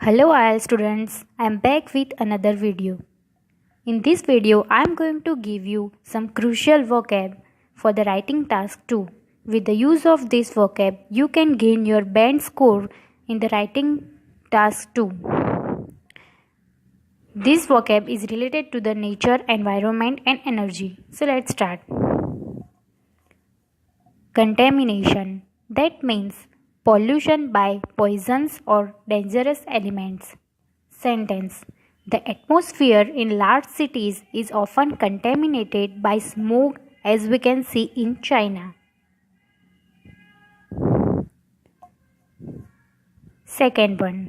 Hello IELTS students, I am back with another video. In this video, I am going to give you some crucial vocab for the writing task 2. With the use of this vocab, you can gain your band score in the writing task 2. This vocab is related to the nature, environment and energy. So let's start. Contamination. That means pollution by poisons or dangerous elements. Sentence. The atmosphere in large cities is often contaminated by smoke, as we can see in China. Second one.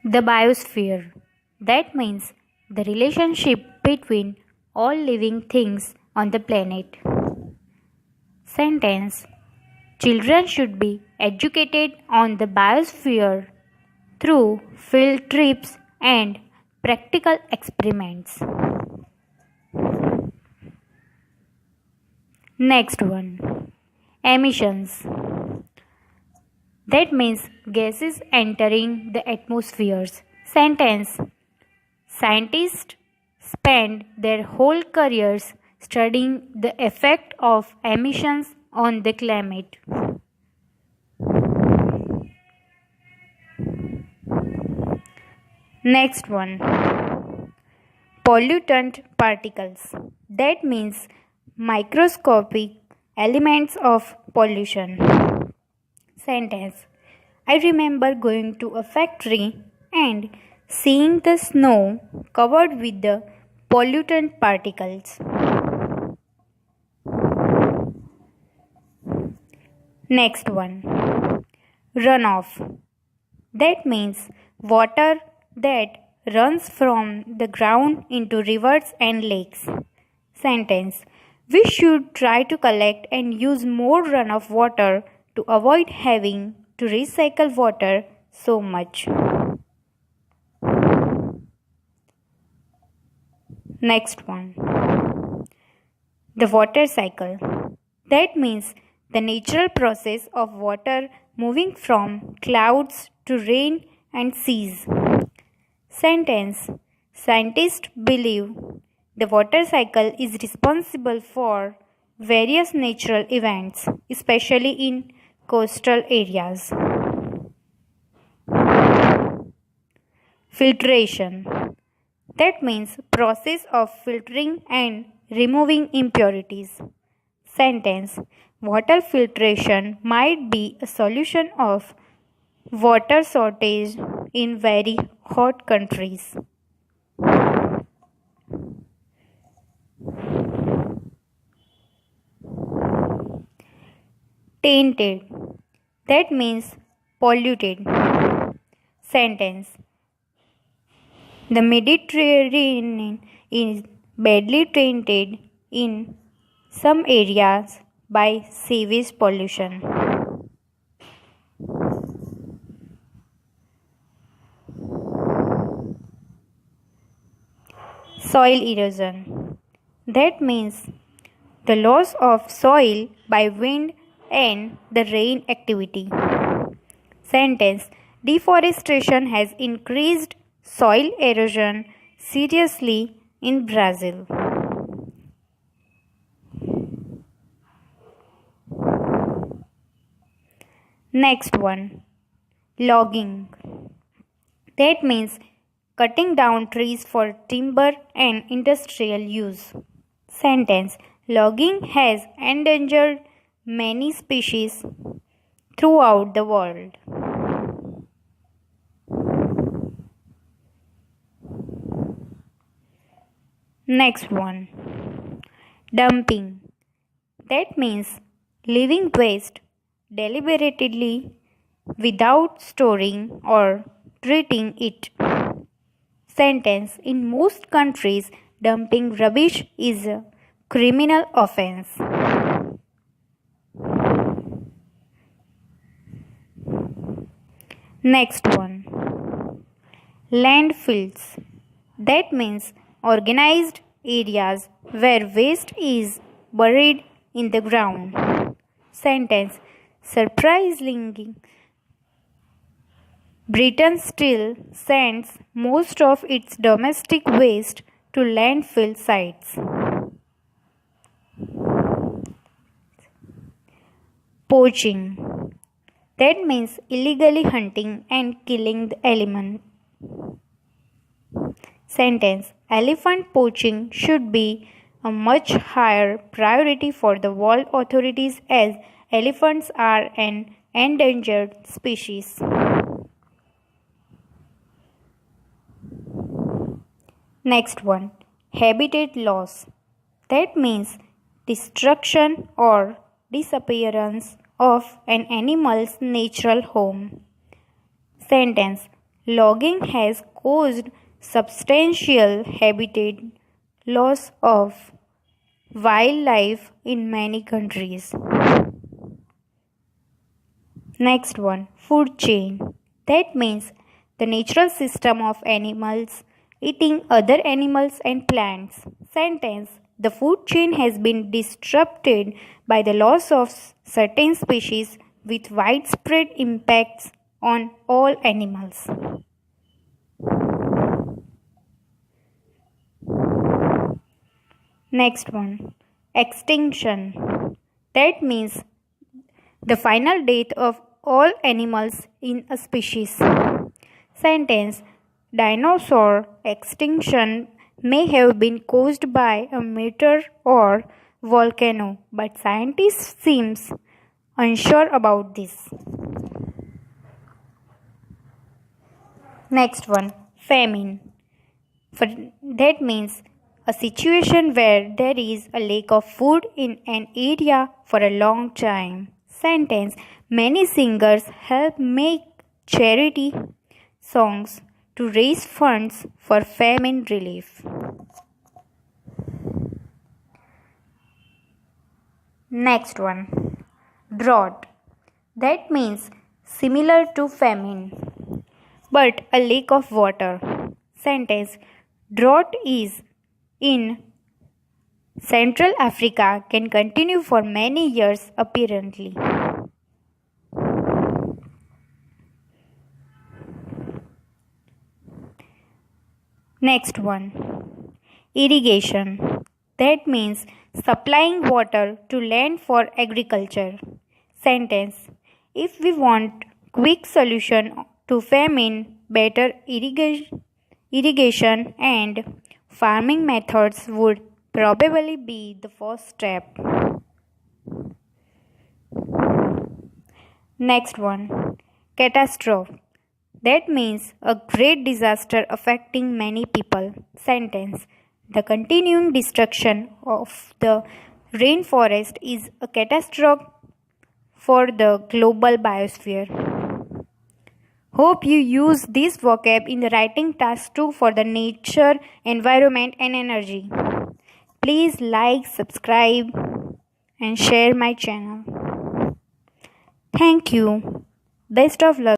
The biosphere. That means the relationship between all living things on the planet. Sentence. Children should be educated on the biosphere through field trips and practical experiments. Next one. Emissions. That means gases entering the atmospheres. Sentence. Scientists spend their whole careers studying the effect of emissions on the climate. Next one. Pollutant particles. That means microscopic elements of pollution. Sentence. I remember going to a factory and seeing the snow covered with the pollutant particles. Next one. Runoff. That means water that runs from the ground into rivers and lakes. Sentence. We should try to collect and use more runoff water to avoid having to recycle water so much. Next one. The water cycle. That means the natural process of water moving from clouds to rain and seas. Sentence. Scientists believe the water cycle is responsible for various natural events, especially in coastal areas. Filtration. That means process of filtering and removing impurities. Sentence. Water filtration might be a solution of water shortage in very hot countries. Tainted. That means polluted. Sentence. The Mediterranean is badly tainted in some areas by sewage pollution. Soil erosion. That means the loss of soil by wind and the rain activity. Sentence. Deforestation has increased soil erosion seriously in Brazil. Next one. Logging. That means cutting down trees for timber and industrial use. Sentence. Logging has endangered many species throughout the world. Next one. Dumping. That means leaving waste deliberately without storing or treating it. Sentence. In most countries, dumping rubbish is a criminal offense. Next one. Landfills. That means organized areas where waste is buried in the ground. Sentence. Surprisingly, Britain still sends most of its domestic waste to landfill sites. Poaching. That means illegally hunting and killing the element. Sentence. Elephant poaching should be a much higher priority for the world authorities as elephants are an endangered species. Next one. Habitat loss. That means destruction or disappearance of an animal's natural home. Sentence. Logging has caused substantial habitat loss of wildlife in many countries. Next one. Food chain. That means the natural system of animals eating other animals and plants. Sentence. The food chain has been disrupted by the loss of certain species with widespread impacts on all animals. Next one. Extinction. That means the final death of all animals in a species. Sentence. Dinosaur extinction may have been caused by a meteor or volcano, but scientists seem unsure about this. Next one. Famine. That means a situation where there is a lack of food in an area for a long time. Sentence. Many singers help make charity songs to raise funds for famine relief. Next one. Drought. That means similar to famine, but a lack of water. Sentence. Drought is in Central Africa can continue for many years apparently. Next one. Irrigation. That means supplying water to land for agriculture. Sentence. If we want quick solution to famine, better irrigation and farming methods would probably be the first step. Next one. Catastrophe. That means a great disaster affecting many people. Sentence. The continuing destruction of the rainforest is a catastrophe for the global biosphere. Hope you use this vocab in the writing task too for the nature, environment and energy. Please like, subscribe and share my channel. Thank you. Best of luck.